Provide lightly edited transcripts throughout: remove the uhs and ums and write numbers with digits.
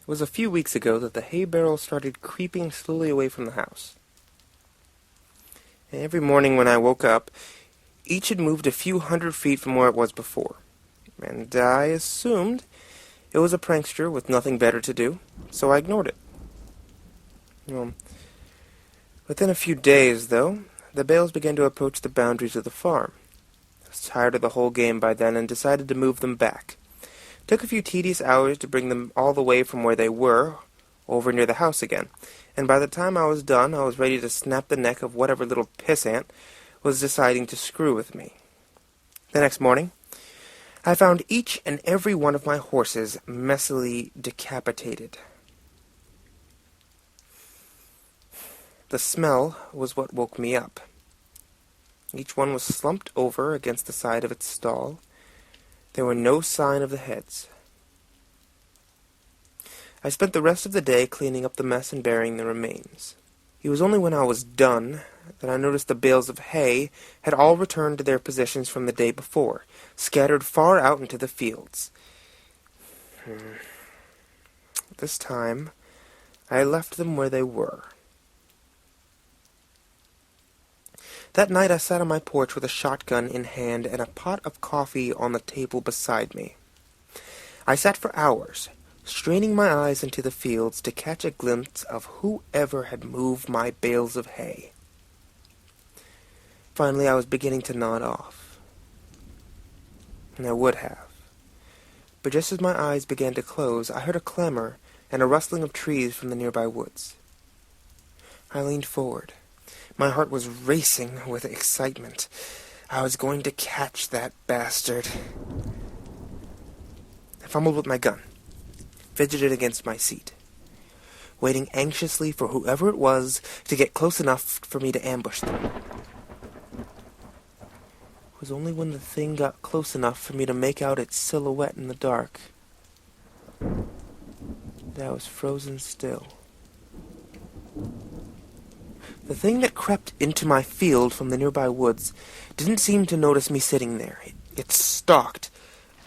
It was a few weeks ago that the hay barrels started creeping slowly away from the house. And every morning when I woke up, each had moved a few hundred feet from where it was before, and I assumed it was a prankster with nothing better to do, so I ignored it. Well, within a few days, though, the bales began to approach the boundaries of the farm. I was tired of the whole game by then and decided to move them back. It took a few tedious hours to bring them all the way from where they were over near the house again, and by the time I was done, I was ready to snap the neck of whatever little pissant was deciding to screw with me. The next morning, I found each and every one of my horses messily decapitated. The smell was what woke me up. Each one was slumped over against the side of its stall. There were no sign of the heads. I spent the rest of the day cleaning up the mess and burying the remains. It was only when I was done that I noticed the bales of hay had all returned to their positions from the day before, scattered far out into the fields. This time, I left them where they were. That night I sat on my porch with a shotgun in hand and a pot of coffee on the table beside me. I sat for hours, straining my eyes into the fields to catch a glimpse of whoever had moved my bales of hay. Finally, I was beginning to nod off. And I would have. But just as my eyes began to close, I heard a clamor and a rustling of trees from the nearby woods. I leaned forward. My heart was racing with excitement. I was going to catch that bastard. I fumbled with my gun, fidgeted against my seat, waiting anxiously for whoever it was to get close enough for me to ambush them. It was only when the thing got close enough for me to make out its silhouette in the dark that I was frozen still. The thing that crept into my field from the nearby woods didn't seem to notice me sitting there. It stalked,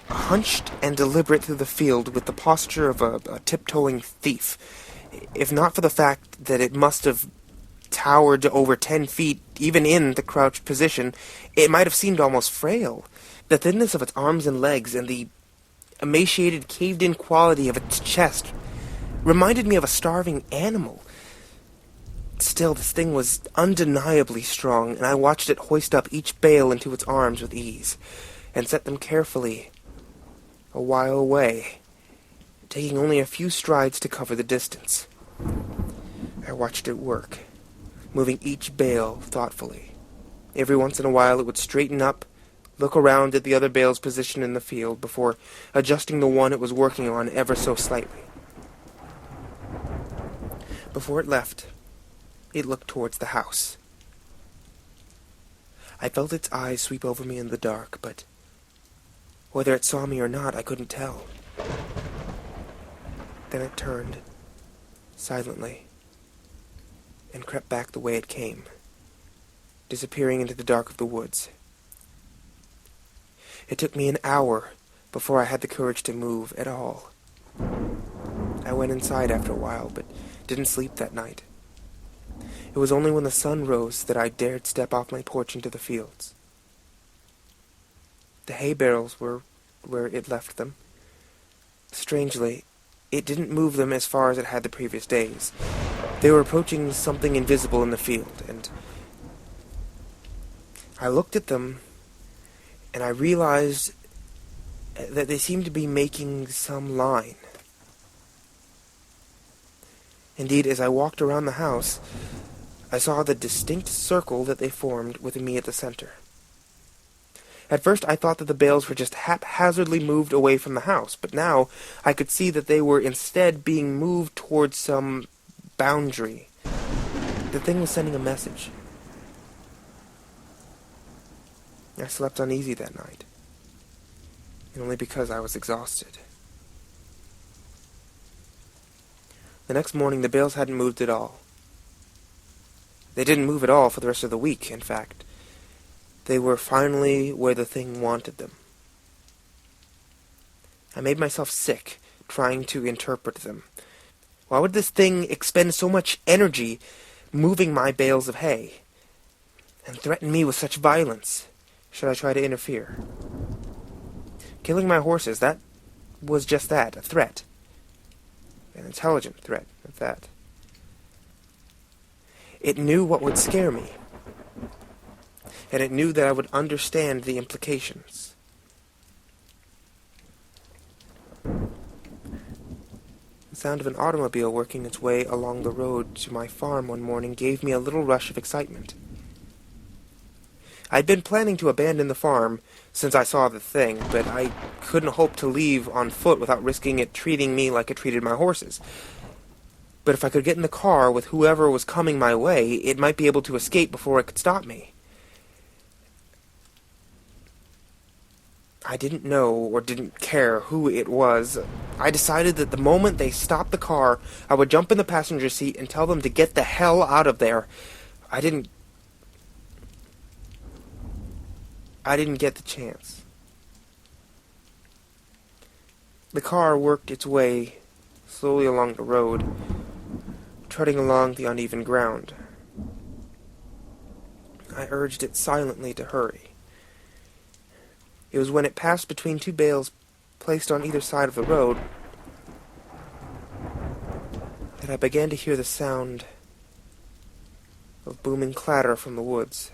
hunched and deliberate through the field with the posture of a tiptoeing thief, if not for the fact that it must have towered to over 10 feet, even in the crouched position. It might have seemed almost frail. The thinness of its arms and legs and the emaciated, caved-in quality of its chest reminded me of a starving animal. Still, this thing was undeniably strong, and I watched it hoist up each bale into its arms with ease, and set them carefully a while away, taking only a few strides to cover the distance. I watched it work, moving each bale thoughtfully. Every once in a while it would straighten up, look around at the other bale's position in the field before adjusting the one it was working on ever so slightly. Before it left, it looked towards the house. I felt its eyes sweep over me in the dark, but whether it saw me or not, I couldn't tell. Then it turned, silently, and crept back the way it came, disappearing into the dark of the woods. It took me an hour before I had the courage to move at all. I went inside after a while, but didn't sleep that night. It was only when the sun rose that I dared step off my porch into the fields. The hay barrels were where it left them. Strangely, it didn't move them as far as it had the previous days. They were approaching something invisible in the field, and I looked at them, and I realized that they seemed to be making some line. Indeed, as I walked around the house, I saw the distinct circle that they formed with me at the center. At first I thought that the bales were just haphazardly moved away from the house, but now I could see that they were instead being moved towards some boundary. The thing was sending a message. I slept uneasy that night, and only because I was exhausted. The next morning the bales hadn't moved at all. They didn't move at all for the rest of the week, in fact. They were finally where the thing wanted them. I made myself sick trying to interpret them. Why would this thing expend so much energy moving my bales of hay, and threaten me with such violence, should I try to interfere? Killing my horses, that was just that, a threat. An intelligent threat, at that. It knew what would scare me, and it knew that I would understand the implications. The sound of an automobile working its way along the road to my farm one morning gave me a little rush of excitement. I'd been planning to abandon the farm since I saw the thing, but I couldn't hope to leave on foot without risking it treating me like it treated my horses. But if I could get in the car with whoever was coming my way, it might be able to escape before it could stop me. I didn't know or didn't care who it was. I decided that the moment they stopped the car, I would jump in the passenger seat and tell them to get the hell out of there. I didn't get the chance. The car worked its way slowly along the road, treading along the uneven ground. I urged it silently to hurry. It was when it passed between two bales placed on either side of the road that I began to hear the sound of booming clatter from the woods.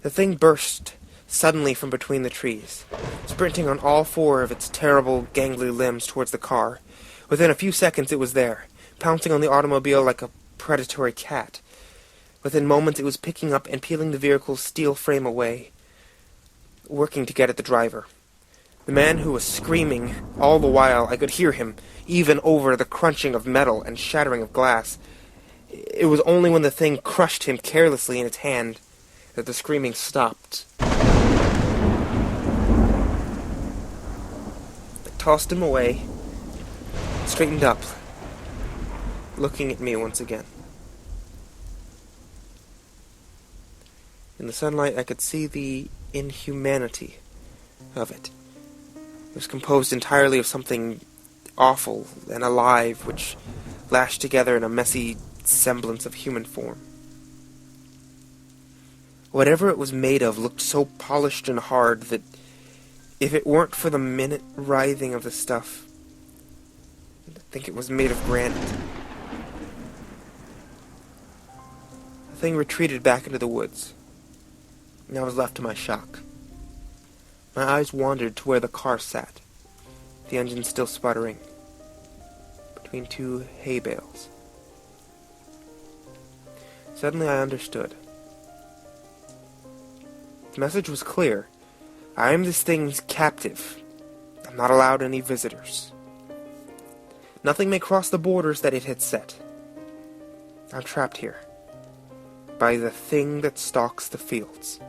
The thing burst suddenly from between the trees, sprinting on all four of its terrible, gangly limbs towards the car. Within a few seconds it was there, pouncing on the automobile like a predatory cat. Within moments it was picking up and peeling the vehicle's steel frame away, working to get at the driver. The man who was screaming all the while, I could hear him, even over the crunching of metal and shattering of glass. It was only when the thing crushed him carelessly in its hand that the screaming stopped. It tossed him away, straightened up, looking at me once again. In the sunlight, I could see the inhumanity of it. It was composed entirely of something awful and alive, which lashed together in a messy semblance of human form. Whatever it was made of looked so polished and hard that if it weren't for the minute writhing of the stuff, I'd think it was made of granite. The thing retreated back into the woods, and I was left to my shock. My eyes wandered to where the car sat, the engine still sputtering, between two hay bales. Suddenly I understood. The message was clear. I am this thing's captive. I'm not allowed any visitors. Nothing may cross the borders that it had set. I'm trapped here by the thing that stalks the fields.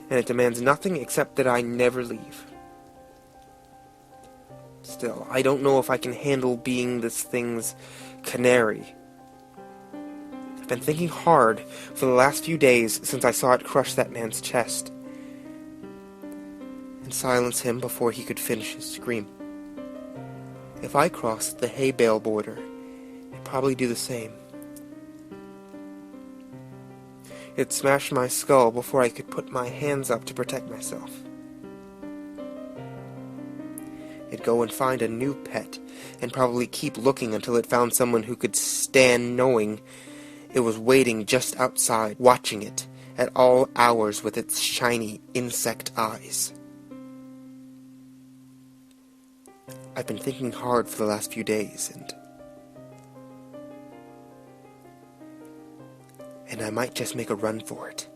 And it demands nothing except that I never leave. Still, I don't know if I can handle being this thing's canary. I've been thinking hard for the last few days since I saw it crush that man's chest and silence him before he could finish his scream. If I crossed the hay bale border, it'd probably do the same. It smashed my skull before I could put my hands up to protect myself. It'd go and find a new pet, and probably keep looking until it found someone who could stand knowing it was waiting just outside, watching it at all hours with its shiny insect eyes. I've been thinking hard for the last few days, and I might just make a run for it.